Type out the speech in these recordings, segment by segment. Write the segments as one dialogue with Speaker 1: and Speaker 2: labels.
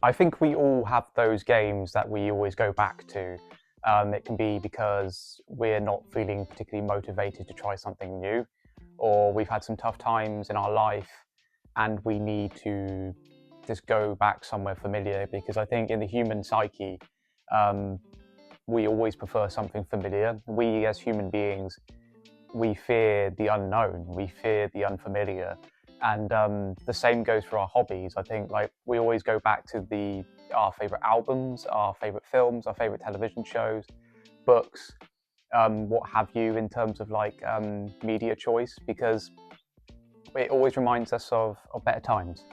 Speaker 1: I think we all have those games that we always go back to. It can be because we're not feeling particularly motivated to try something new, or we've had some tough times in our life and we need to just go back somewhere familiar. Because I think in the human psyche, um, we always prefer something familiar. We as human beings, we fear the unknown, we fear the unfamiliar. And the same goes for our hobbies. I think like we always go back to our favorite albums, our favorite films, our favorite television shows, books, what have you, in terms of like media choice, because it always reminds us of better times.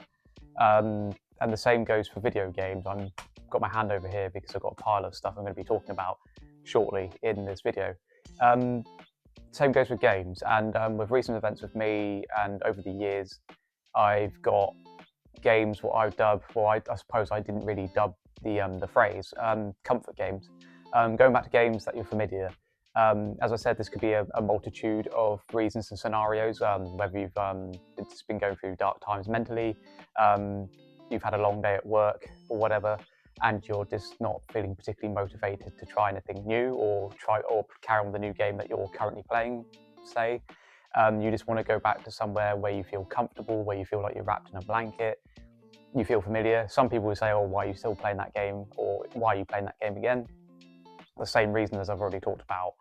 Speaker 1: And the same goes for video games. I've got my hand over here because I've got a pile of stuff I'm going to be talking about shortly in this video. Um, Same goes with games, and with recent events with me and over the years, I've got games what I've dubbed, well, I suppose I didn't really dub the phrase, comfort games. Going back to games that you're familiar. As I said, this could be a multitude of reasons and scenarios, whether you've just been going through dark times mentally, you've had a long day at work or whatever, and you're just not feeling particularly motivated to try anything new or carry on the new game that you're currently playing, say. You just want to go back to somewhere where you feel comfortable, where you feel like you're wrapped in a blanket, you feel familiar. Some people will say, oh, why are you still playing that game? Or why are you playing that game again? The same reason as I've already talked about.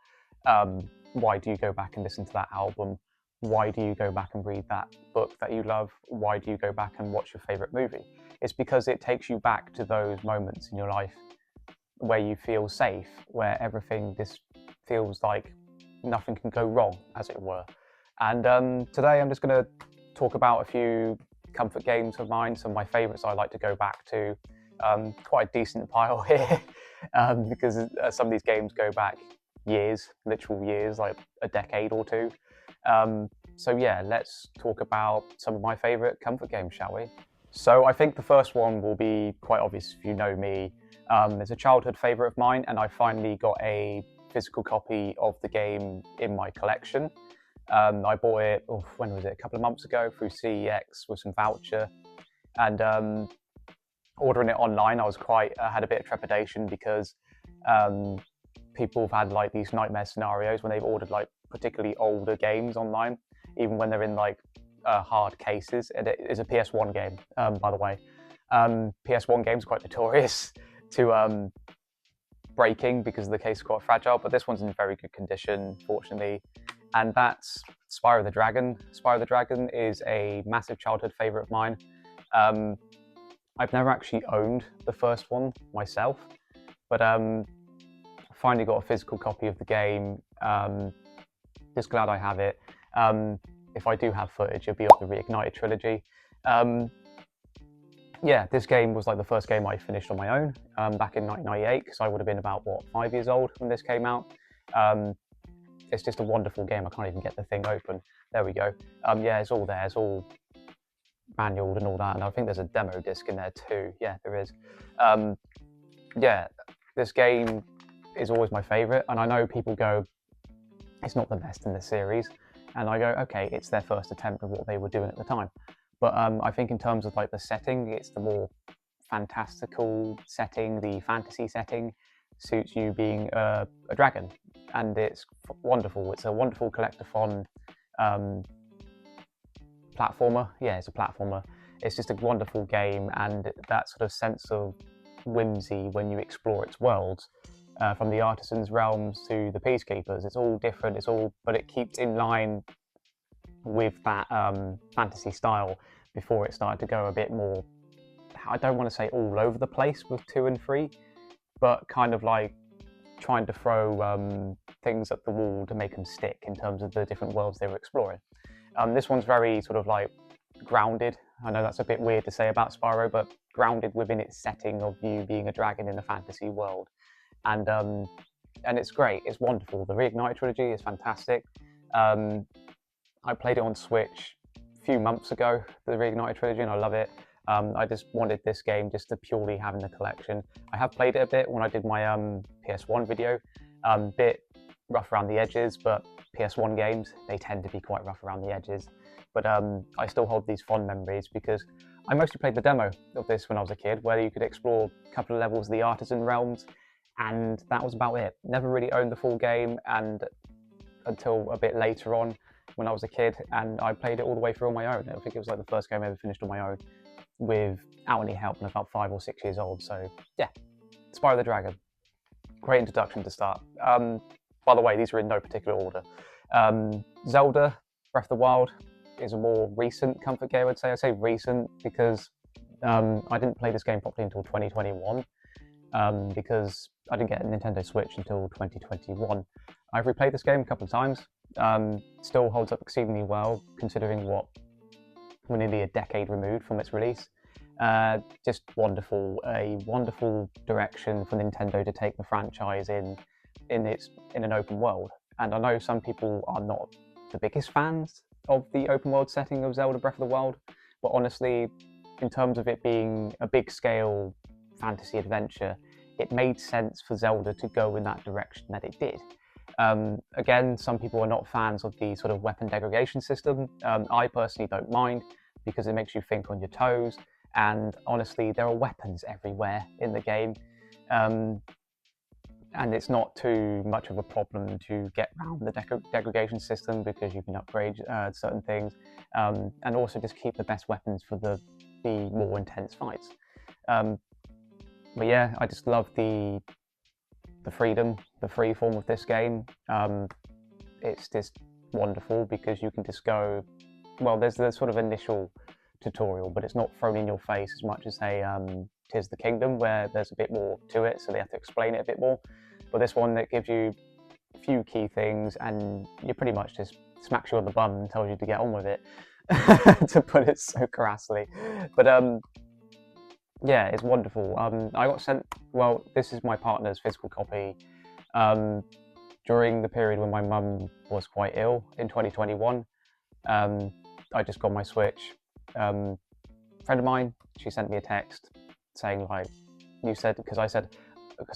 Speaker 1: Why do you go back and listen to that album? Why do you go back and read that book that you love? Why do you go back and watch your favorite movie? It's because it takes you back to those moments in your life where you feel safe, where everything just feels like nothing can go wrong, as it were. And today I'm just going to talk about a few comfort games of mine, some of my favorites I like to go back to. Quite a decent pile here, because some of these games go back years, literal years, like a decade or two. So yeah, let's talk about some of my favorite comfort games, shall we? So I think the first one will be quite obvious if you know me. It's a childhood favorite of mine, and I finally got a physical copy of the game in my collection. I bought it, when was it? A couple of months ago through CEX with some voucher, and ordering it online, I was had a bit of trepidation because people have had like these nightmare scenarios when they've ordered like particularly older games online, even when they're in like hard cases. And it is a PS1 game, by the way. PS1 games are quite notorious to breaking because the case is quite fragile, but this one's in very good condition, fortunately. And that's Spyro the Dragon. Spyro the Dragon is a massive childhood favorite of mine. I've never actually owned the first one myself, but finally got a physical copy of the game. Just glad I have it. If I do have footage, it'll be of the Reignited trilogy. Yeah, this game was like the first game I finished on my own back in 1998, because I would have been about, 5 years old when this came out. It's just a wonderful game. I can't even get the thing open. There we go. Yeah, it's all there. It's all manual and all that, and I think there's a demo disc in there too. Yeah, there is. Yeah, this game is always my favorite, and I know people go, it's not the best in the series, and I go, okay, it's their first attempt at what they were doing at the time. But I think in terms of like the setting, it's the more fantastical setting, the fantasy setting suits you being a dragon, and it's wonderful. It's a wonderful collectathon platformer. Yeah, it's a platformer. It's just a wonderful game, and that sort of sense of whimsy when you explore its worlds, from the artisans' realms to the peacekeepers. It's all different. But it keeps in line with that fantasy style before it started to go a bit more, I don't want to say all over the place with 2 and 3, but kind of like trying to throw things at the wall to make them stick in terms of the different worlds they were exploring. This one's very sort of like grounded. I know that's a bit weird to say about Spyro, but grounded within its setting of you being a dragon in a fantasy world. And it's great. It's wonderful. The Reignited trilogy is fantastic. I played it on Switch a few months ago, the Reignited trilogy, and I love it. I just wanted this game just to purely have in the collection. I have played it a bit when I did my PS1 video. Bit rough around the edges, but PS1 games, they tend to be quite rough around the edges. But I still hold these fond memories because I mostly played the demo of this when I was a kid, where you could explore a couple of levels of the Artisan Realms, and that was about it. Never really owned the full game, and until a bit later on when I was a kid, and I played it all the way through on my own. I think it was like the first game I ever finished on my own without any help when I was about 5 or 6 years old. So yeah, Spyro the Dragon. Great introduction to start. By the way, these are in no particular order. Zelda Breath of the Wild is a more recent comfort game, I'd say. I say recent because I didn't play this game properly until 2021 because I didn't get a Nintendo Switch until 2021. I've replayed this game a couple of times. Still holds up exceedingly well, considering what we're nearly a decade removed from its release. Just wonderful, a wonderful direction for Nintendo to take the franchise in an open world. And I know some people are not the biggest fans of the open world setting of Zelda Breath of the Wild, but honestly, in terms of it being a big scale fantasy adventure, it made sense for Zelda to go in that direction that it did. Again, some people are not fans of the sort of weapon degradation system. I personally don't mind because it makes you think on your toes, and honestly, there are weapons everywhere in the game. And it's not too much of a problem to get around the degradation system because you can upgrade certain things, and also just keep the best weapons for the more intense fights. But yeah, I just love the freedom, the free form of this game. It's just wonderful because you can just go, well, there's the sort of initial tutorial, but it's not thrown in your face as much as say Tears of the Kingdom, where there's a bit more to it, so they have to explain it a bit more. But this one, that gives you a few key things, and you pretty much just smacks you on the bum and tells you to get on with it, to put it so crassly. But yeah, it's wonderful. I got sent, well, this is my partner's physical copy during the period when my mum was quite ill in 2021. I just got my Switch. A friend of mine, she sent me a text saying like, you said, because I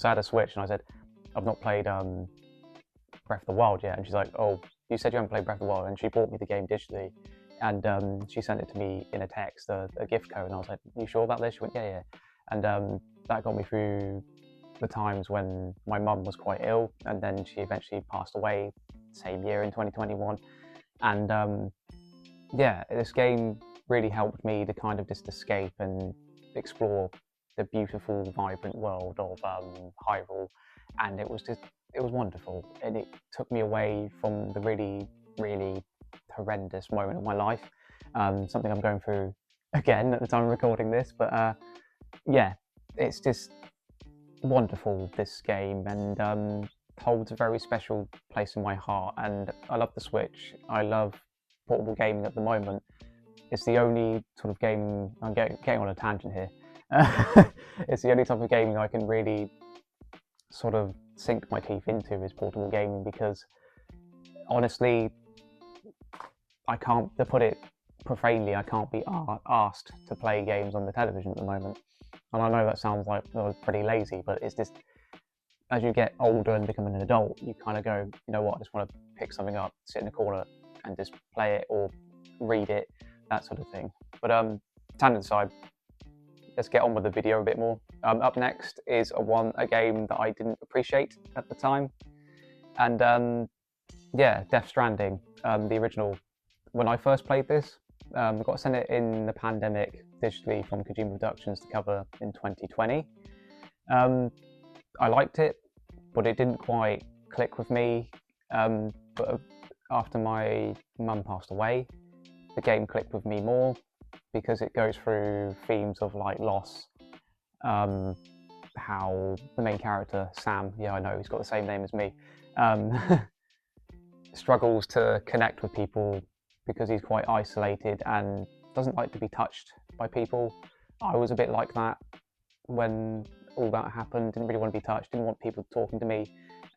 Speaker 1: had a Switch and I said, I've not played Breath of the Wild yet, and she's like, oh, you said you haven't played Breath of the Wild, and she bought me the game digitally, and she sent it to me in a text, a gift code, and I was like, you sure about this? She went, yeah. And that got me through the times when my mum was quite ill, and then she eventually passed away same year in 2021. And yeah, this game really helped me to kind of just escape and explore the beautiful, vibrant world of Hyrule, and it was wonderful, and it took me away from the really, really horrendous moment of my life, something I'm going through again at the time of recording this, but yeah, it's just wonderful, this game, and holds a very special place in my heart. And I love the Switch, I love portable gaming at the moment. It's the only sort of game, I'm getting on a tangent here, it's the only type of gaming I can really sort of sink my teeth into is portable gaming, because honestly, I can't, to put it profanely, I can't be asked to play games on the television at the moment. And I know that sounds like pretty lazy, but it's just, as you get older and become an adult, you kind of go, you know what, I just want to pick something up, sit in a corner and just play it or read it, that sort of thing. But tangent aside, let's get on with the video a bit more. Up next is a game that I didn't appreciate at the time, and yeah, Death Stranding, the original. When I first played this, I got sent it in the pandemic digitally from Kojima Productions to cover in 2020. I liked it, but it didn't quite click with me. But after my mum passed away, the game clicked with me more, because it goes through themes of like loss, how the main character, Sam, yeah, I know, he's got the same name as me, struggles to connect with people because he's quite isolated and doesn't like to be touched by people. I was a bit like that when all that happened, didn't really want to be touched, didn't want people talking to me,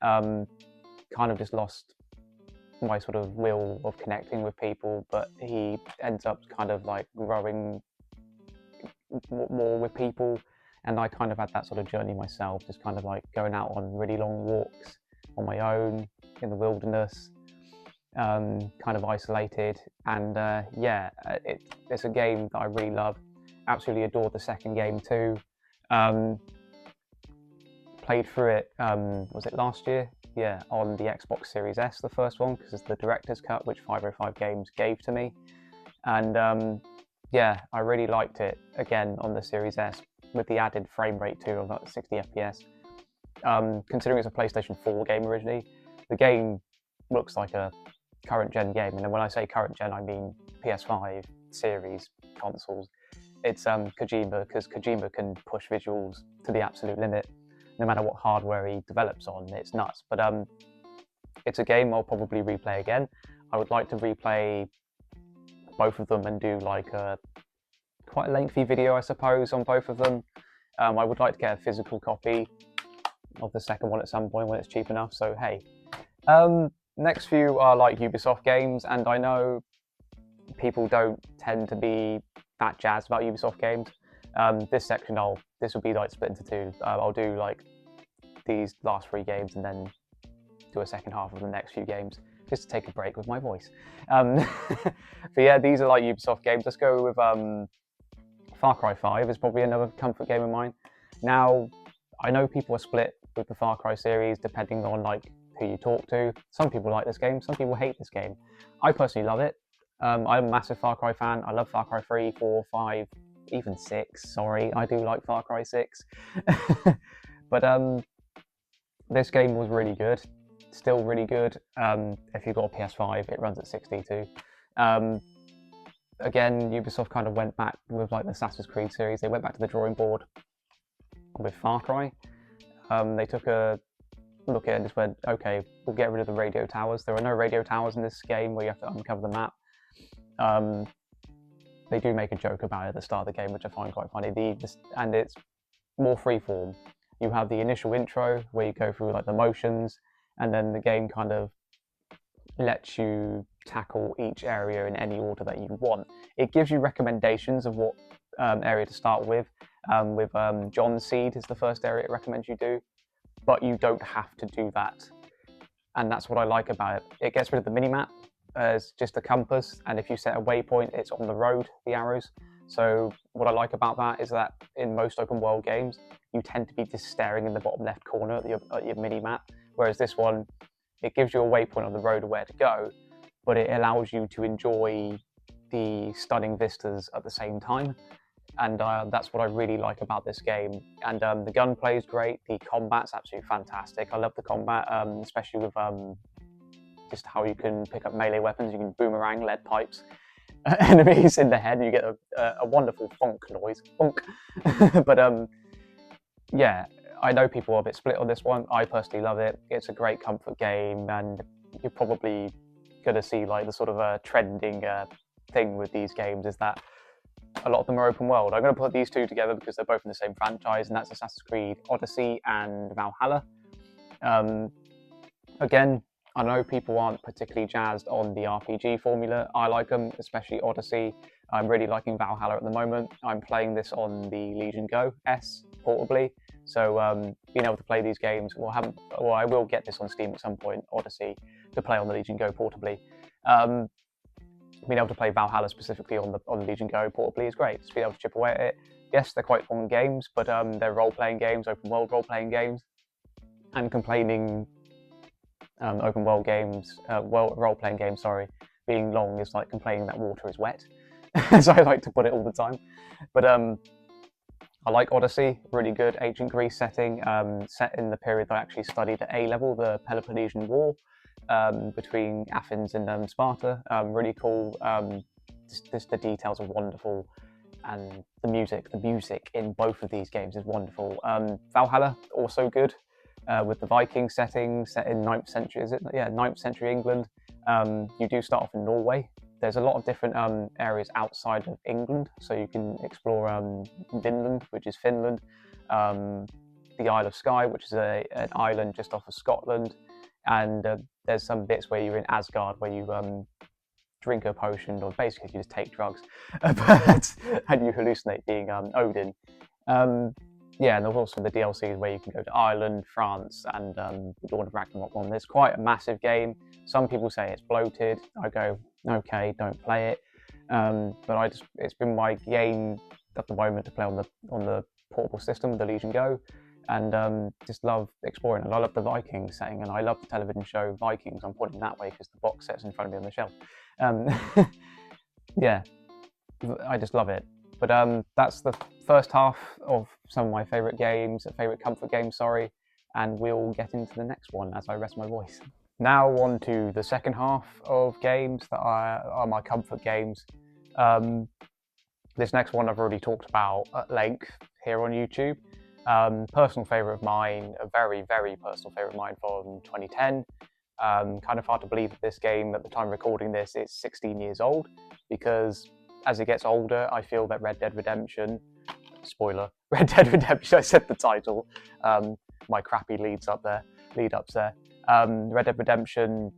Speaker 1: kind of just lost my sort of will of connecting with people, but he ends up kind of like growing more with people, and I kind of had that sort of journey myself, just kind of like going out on really long walks on my own in the wilderness, kind of isolated, and yeah, it's a game that I really love, Absolutely adored the second game too. Played through it, was it last year? Yeah, on the Xbox Series S, the first one, because it's the director's cut, which 505 Games gave to me. And yeah, I really liked it, again, on the Series S, with the added frame rate too of about 60 FPS. Considering it's a PlayStation 4 game originally, the game looks like a current gen game. And then when I say current gen, I mean PS5 series consoles. It's Kojima, because Kojima can push visuals to the absolute limit, no matter what hardware he develops on. It's nuts. But it's a game I'll probably replay again. I would like to replay both of them and do like a quite a lengthy video, I suppose, on both of them. I would like to get a physical copy of the second one at some point when it's cheap enough. So hey, next few are like Ubisoft games, and I know people don't tend to be that jazzed about Ubisoft games. This section, this will be like split into two. I'll do like these last 3 games and then do a second half of the next few games, just to take a break with my voice. But yeah, these are like Ubisoft games. Let's go with Far Cry 5 is probably another comfort game of mine. Now, I know people are split with the Far Cry series depending on like who you talk to. Some people like this game, some people hate this game. I personally love it. I'm a massive Far Cry fan. I love Far Cry 3, 4, 5, even 6. Sorry, I do like Far Cry 6. But this game was really good. Still really good. If you've got a PS5, it runs at 60 too. Again, Ubisoft kind of went back with like the Assassin's Creed series. They went back to the drawing board with Far Cry. They took a look at it and just went, okay, we'll get rid of the radio towers. There are no radio towers in this game where you have to uncover the map. They do make a joke about it at the start of the game, which I find quite funny. And it's more freeform. You have the initial intro where you go through like the motions, and then the game kind of lets you tackle each area in any order that you want. It gives you recommendations of what area to start with. John's Seed is the first area it recommends you do, but you don't have to do that. And that's what I like about it. It gets rid of the minimap as just a compass, and if you set a waypoint, it's on the road, the arrows. So what I like about that is that in most open world games, you tend to be just staring in the bottom left corner at your minimap, whereas this one, it gives you a waypoint on the road of where to go, but it allows you to enjoy the stunning vistas at the same time. And that's what I really like about this game. And the gunplay is great. The combat's absolutely fantastic. I love the combat, especially with just how you can pick up melee weapons. You can boomerang lead pipes enemies in the head, and you get a wonderful funk noise. Funk. But yeah, I know people are a bit split on this one. I personally love it. It's a great comfort game, and you're probably going to see like the sort of a trending thing with these games is that a lot of them are open world. I'm going to put these two together because they're both in the same franchise, and that's Assassin's Creed Odyssey and Valhalla. Again, I know people aren't particularly jazzed on the RPG formula. I like them, especially Odyssey. I'm really liking Valhalla at the moment. I'm playing this on the Legion Go S portably, so being able to play these games, I will get this on Steam at some point, Odyssey, to play on the Legion Go portably. Being able to play Valhalla specifically on the Legion Go portably is great. Just being able to chip away at it. Yes, they're quite long games, but they're role-playing games, open world role-playing games, and complaining open world games, role-playing games, sorry, being long is like complaining that water is wet, as I like to put it all the time. But I like Odyssey, really good ancient Greece setting, set in the period that I actually studied at A-level, the Peloponnesian War, between Athens and Sparta. Really cool. Just the details are wonderful, and the music in both of these games is wonderful. Valhalla, also good, with the Viking setting, set in 9th century, is it? Yeah, 9th century England. You do start off in Norway. There's a lot of different areas outside of England, so you can explore Vinland, which is Finland, the Isle of Skye, which is an island just off of Scotland, and there's some bits where you're in Asgard, where you drink a potion, or basically you just take drugs, and you hallucinate being Odin. Yeah, and there's also the DLCs where you can go to Ireland, France, and Dawn of Ragnarok one. There's quite a massive game. Some people say it's bloated. I go, okay, don't play it. But it's been my game at the moment to play on the portable system, the Legion Go, and just love exploring. And I love the Vikings setting, and I love the television show Vikings. I'm pointing that way because the box set's in front of me on the shelf. Yeah, I just love it. But that's the first half of some of my favourite games, favourite comfort games, sorry, and we'll get into the next one as I rest my voice. Now on to the second half of games that are my comfort games. This next one I've already talked about at length here on YouTube. Personal favourite of mine, a very, very personal favourite of mine from 2010. Kind of hard to believe that this game, at the time of recording this, is 16 years old, because as it gets older, I feel that Red Dead Redemption, spoiler, Red Dead Redemption, I said the title, my crappy lead ups there. Red Dead Redemption,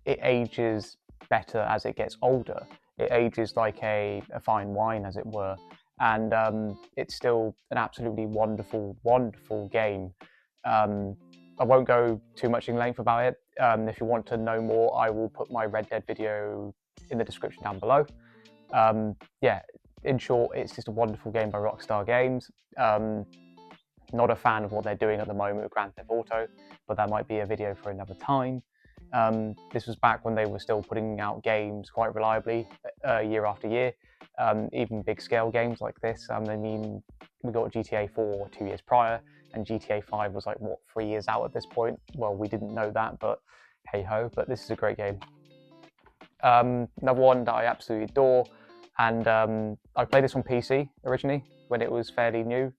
Speaker 1: it ages better as it gets older. It ages like a fine wine, as it were, and it's still an absolutely wonderful, wonderful game. I won't go too much in length about it. If you want to know more, I will put my Red Dead video in the description down below. Yeah, in short, it's just a wonderful game by Rockstar Games. Not a fan of what they're doing at the moment with Grand Theft Auto, but that might be a video for another time. This was back when they were still putting out games quite reliably, year after year, even big scale games like this. I mean, we got GTA 4 2 years prior, and GTA 5 was like, what, 3 years out at this point? Well, we didn't know that, but hey ho, but this is a great game. Another one that I absolutely adore, and I played this on PC originally when it was fairly new.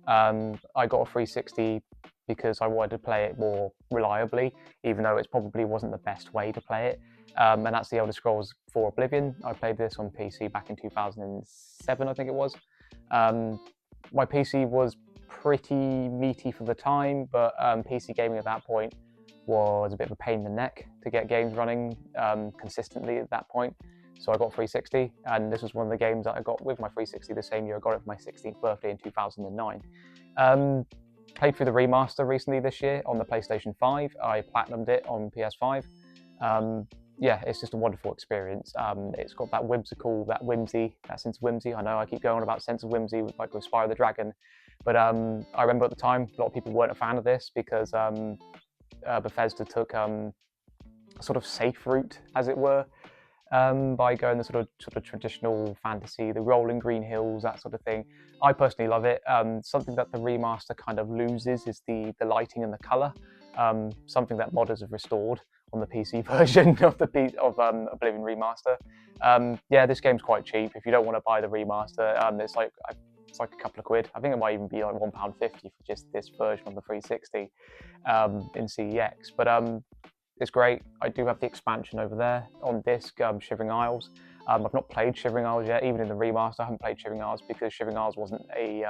Speaker 1: I got a 360 because I wanted to play it more reliably, even though it probably wasn't the best way to play it. And that's the Elder Scrolls 4 Oblivion. I played this on PC back in 2007, I think it was. My PC was pretty meaty for the time, but PC gaming at that point was a bit of a pain in the neck to get games running consistently at that point. So I got 360, and this was one of the games that I got with my 360 the same year I got it for my 16th birthday in 2009. Played through the remaster recently this year on the PlayStation 5. I platinumed it on PS5. Yeah, it's just a wonderful experience. It's got that whimsical, that sense of whimsy. I know I keep going on about sense of whimsy with like with Spyro the Dragon, but I remember at the time a lot of people weren't a fan of this because Bethesda took a sort of safe route, as it were, by going the sort of traditional fantasy, the rolling green hills, that sort of thing. I personally love it. Something that the remaster kind of loses is the lighting and the color. Something that modders have restored on the PC version of Oblivion Remaster. Yeah, this game's quite cheap. If you don't want to buy the remaster, it's like a couple of quid. I think it might even be like £1.50 for just this version on the 360 in CEX. But it's great. I do have the expansion over there on disc, Shivering Isles. I've not played Shivering Isles yet, even in the remaster. I haven't played Shivering Isles because Shivering Isles wasn't a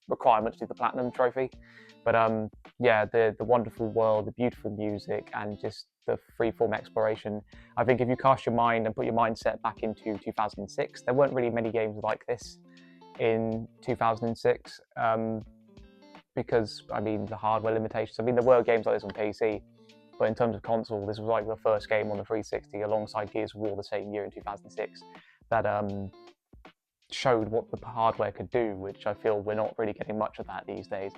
Speaker 1: requirement to do the Platinum Trophy. But yeah, the wonderful world, the beautiful music, and just the freeform exploration. I think if you cast your mind and put your mindset back into 2006, there weren't really many games like this in 2006 because, I mean, the hardware limitations. I mean, there were games like this on PC, but in terms of console, this was like the first game on the 360 alongside Gears of War the same year in 2006 that showed what the hardware could do, which I feel we're not really getting much of that these days.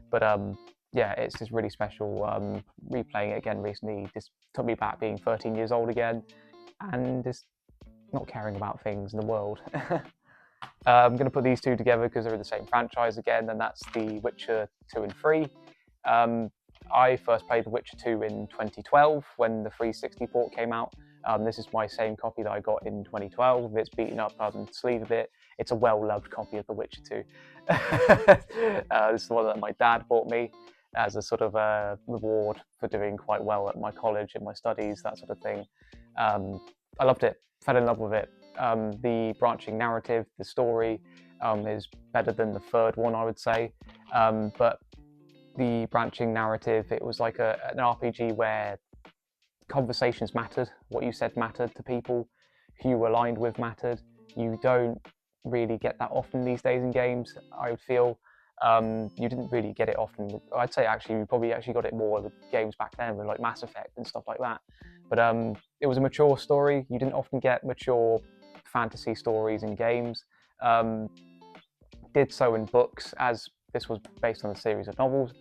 Speaker 1: But yeah, it's just really special. Replaying it again recently just took me back being 13 years old again and just not caring about things in the world. I'm going to put these two together because they're in the same franchise again, and that's The Witcher 2 and 3. I first played The Witcher 2 in 2012 when the 360 port came out. This is my same copy that I got in 2012. It's beaten up sleeve a bit. It's a well-loved copy of The Witcher 2. This is the one that my dad bought me as a sort of reward for doing quite well at my college, in my studies, that sort of thing. I loved it, fell in love with it. The branching narrative, the story is better than the third one, I would say. But the branching narrative, it was like an RPG where conversations mattered, what you said mattered to people, who you were aligned with mattered. You don't really get that often these days in games, I would feel. You didn't really get it often. I'd say actually you probably actually got it more with games back then with like Mass Effect and stuff like that. But it was a mature story. You didn't often get mature fantasy stories in games. did so in books, as this was based on a series of novels.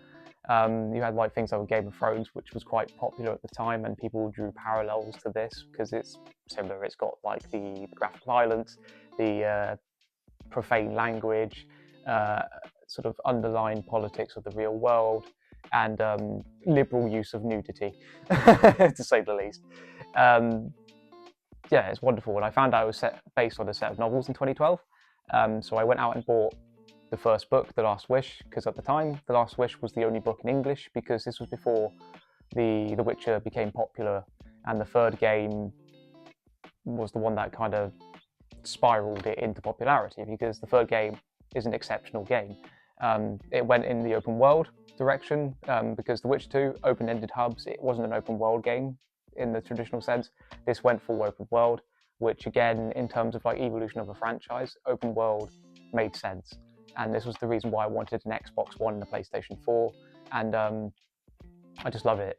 Speaker 1: You had like things like Game of Thrones, which was quite popular at the time, and people drew parallels to this because it's similar. It's got like the graphic violence, the profane language, sort of underlying politics of the real world, and liberal use of nudity, to say the least. Yeah, it's wonderful. And I found out it was based on a set of novels in 2012. So I went out and bought the first book, The Last Wish, because at the time, The Last Wish was the only book in English, because this was before The Witcher became popular, and the third game was the one that kind of spiraled it into popularity, because the third game is an exceptional game. It went in the open world direction, because The Witcher 2, open-ended hubs, it wasn't an open world game in the traditional sense. This went full open world, which again, in terms of like evolution of a franchise, open world made sense. And this was the reason why I wanted an Xbox One and a PlayStation 4. And I just love it.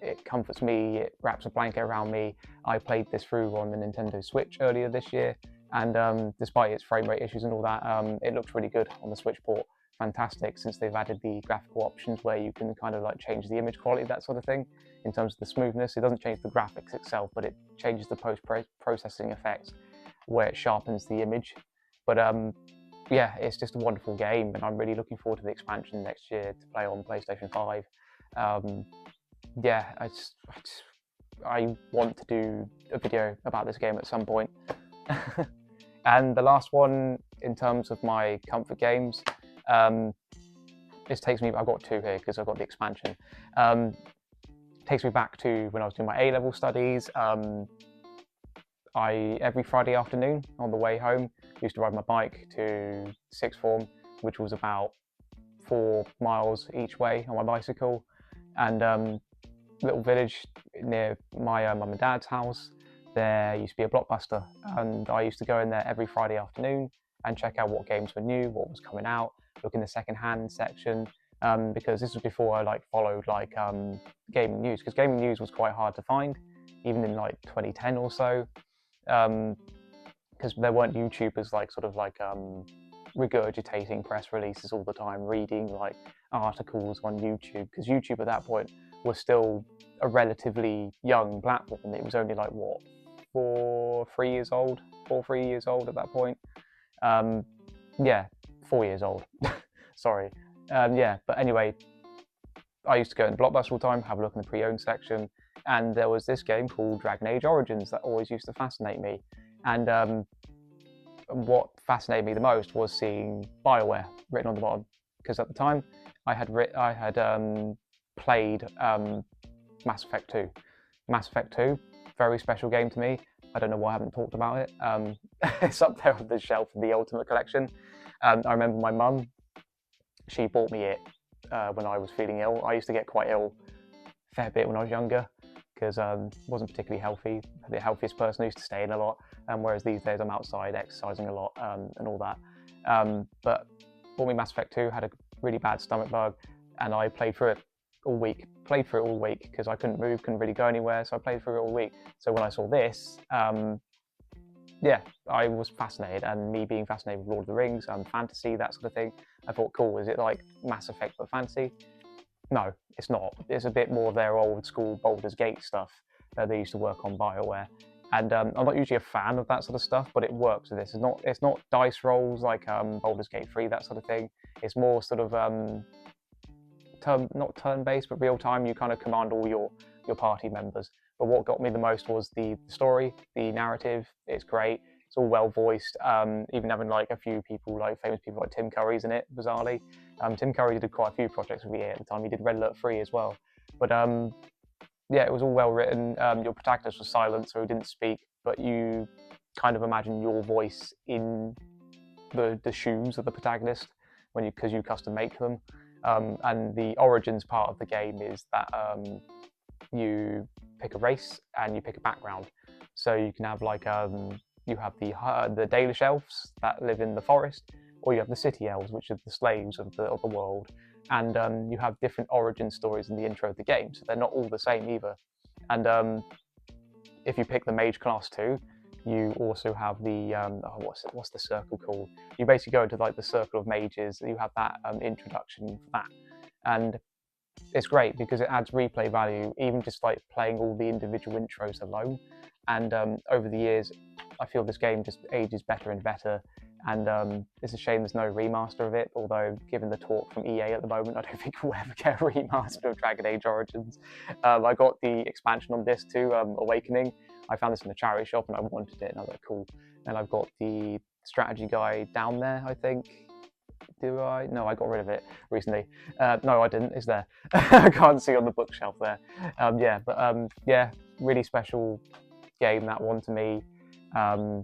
Speaker 1: It comforts me, it wraps a blanket around me. I played this through on the Nintendo Switch earlier this year, and despite its frame rate issues and all that, it looks really good on the Switch port. Fantastic, since they've added the graphical options where you can kind of like change the image quality, that sort of thing, in terms of the smoothness. It doesn't change the graphics itself, but it changes the post-processing effects where it sharpens the image. But yeah, it's just a wonderful game, and I'm really looking forward to the expansion next year to play on PlayStation 5. Yeah, I want to do a video about this game at some point. And the last one, in terms of my comfort games, this takes me, I've got two here because I've got the expansion. Takes me back to when I was doing my A-level studies. Every Friday afternoon on the way home, used to ride my bike to sixth form, which was about 4 miles each way on my bicycle. And little village near my mum and dad's house, there used to be a Blockbuster, and I used to go in there every Friday afternoon and check out what games were new, what was coming out, look in the second-hand section, because this was before I like followed like gaming news, because gaming news was quite hard to find, even in like 2010 or so, because there weren't YouTubers like sort of like regurgitating press releases all the time, reading like articles on YouTube, because YouTube at that point was still a relatively young platform. It was only like what, 3 years old at that point. Yeah, 4 years old. Sorry. Yeah, but anyway, I used to go in the Blockbuster all the time, have a look in the pre-owned section, and there was this game called Dragon Age Origins that always used to fascinate me. And what fascinated me the most was seeing BioWare written on the bottom, because at the time I had played Mass Effect 2. Mass Effect 2, very special game to me. I don't know why I haven't talked about it. It's up there on the shelf in the Ultimate Collection. I remember my mum, she bought me it when I was feeling ill. I used to get quite ill a fair bit when I was younger, because I wasn't particularly healthy. The healthiest person, used to stay in a lot, whereas these days I'm outside exercising a lot and all that. But bought me Mass Effect 2, had a really bad stomach bug, and I played through it all week. Because I couldn't move, couldn't really go anywhere, so I played through it all week. So when I saw this, yeah, I was fascinated, and me being fascinated with Lord of the Rings and fantasy, that sort of thing, I thought, cool, is it like Mass Effect but fantasy? No, it's not. It's a bit more of their old school Baldur's Gate stuff that they used to work on BioWare. And I'm not usually a fan of that sort of stuff, but it works with this. It's not dice rolls like Baldur's Gate 3, that sort of thing. It's more sort of not turn-based, but real-time. You kind of command all your party members. But what got me the most was the story, the narrative. It's great. It's all well voiced. Even having like a few people, like famous people like Tim Curry's in it, bizarrely. Tim Curry did quite a few projects with EA at the time. He did Red Alert 3 as well. But yeah, it was all well written. Your protagonist was silent, so he didn't speak, but you kind of imagine your voice in the shoes of the protagonist because you custom make them. And the origins part of the game is that you pick a race and you pick a background. So you can have like you have the Dalish elves that live in the forest, or you have the city elves, which are the slaves of the world. And you have different origin stories in the intro of the game, so they're not all the same either. And if you pick the mage class too, you also have the what's the circle called? You basically go into like the circle of mages. You have that introduction for that, and it's great because it adds replay value, even just like playing all the individual intros alone. And over the years, I feel this game just ages better and better. And it's a shame there's no remaster of it, although given the talk from EA at the moment, I don't think we'll ever get a remaster of Dragon Age Origins. I got the expansion on this too, Awakening. I found this in the charity shop and I wanted it, and I was like, cool. And I've got the strategy guide down there, I think. Do I? No, I got rid of it recently. No, I didn't. It's there. I can't see on the bookshelf there. Yeah, really special game, that one to me,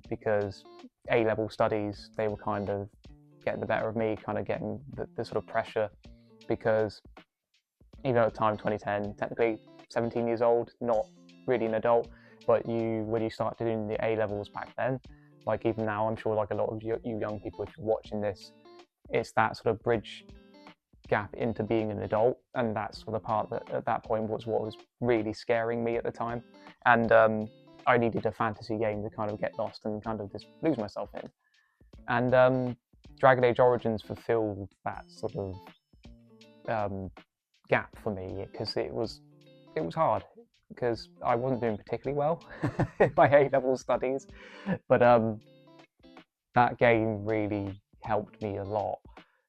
Speaker 1: because A-level studies, they were kind of getting the better of me, kind of getting the sort of pressure, because even at the time, 2010, technically 17 years old, not really an adult, but when you start doing the A-levels back then, like even now, I'm sure like a lot of you young people, if you're watching this, it's that sort of bridge gap into being an adult, and that's sort of the part that at that point was what was really scaring me at the time. And I needed a fantasy game to kind of get lost and kind of just lose myself in. And Dragon Age Origins fulfilled that sort of gap for me, because it was hard, because I wasn't doing particularly well in my A-level studies, but that game really helped me a lot,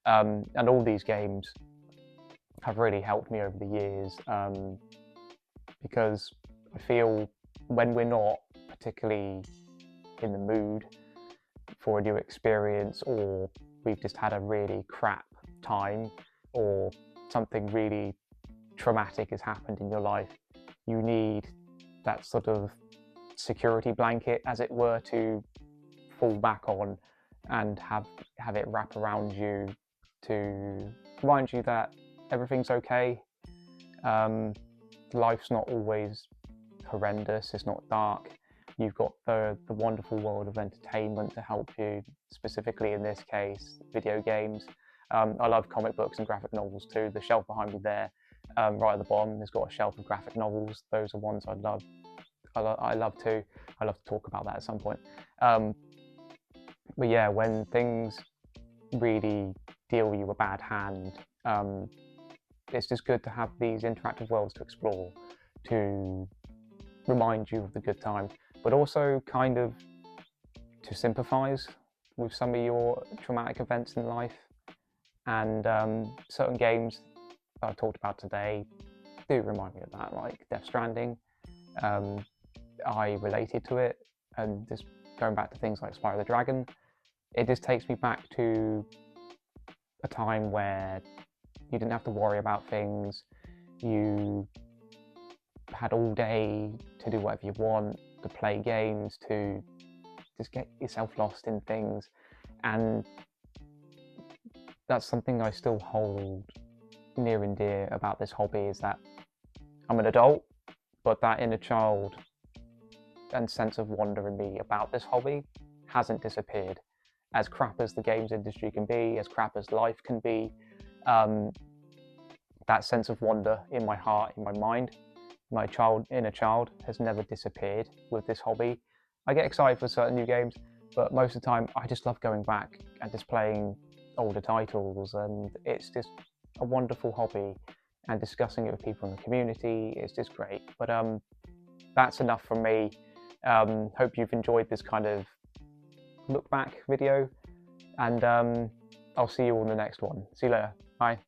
Speaker 1: and all these games have really helped me over the years, because I feel when we're not particularly in the mood for a new experience, or we've just had a really crap time, or something really traumatic has happened in your life, you need that sort of security blanket, as it were, to fall back on and have it wrap around you to remind you that everything's okay. Life's not always horrendous, it's not dark. You've got the wonderful world of entertainment to help you, specifically in this case, video games. I love comic books and graphic novels too. The shelf behind me there, right at the bottom, has got a shelf of graphic novels. Those are ones I love. I love too. I love to talk about that at some point. But yeah, when things really deal you a bad hand, it's just good to have these interactive worlds to explore, to remind you of the good times, but also kind of to sympathise with some of your traumatic events in life. And certain games that I've talked about today do remind me of that, like Death Stranding. I related to it, and just going back to things like Spyro the Dragon, it just takes me back to a time where you didn't have to worry about things, you had all day to do whatever you want, to play games, to just get yourself lost in things. And that's something I still hold near and dear about this hobby, is that I'm an adult, but that inner child and sense of wonder in me about this hobby hasn't disappeared. As crap as the games industry can be, as crap as life can be, that sense of wonder in my heart, in my mind, my inner child has never disappeared with this hobby. I get excited for certain new games, but most of the time I just love going back and just playing older titles, and it's just a wonderful hobby, and discussing it with people in the community is just great. But that's enough from me. Hope you've enjoyed this kind of look back video, and I'll see you all in the next one. See you later. Bye.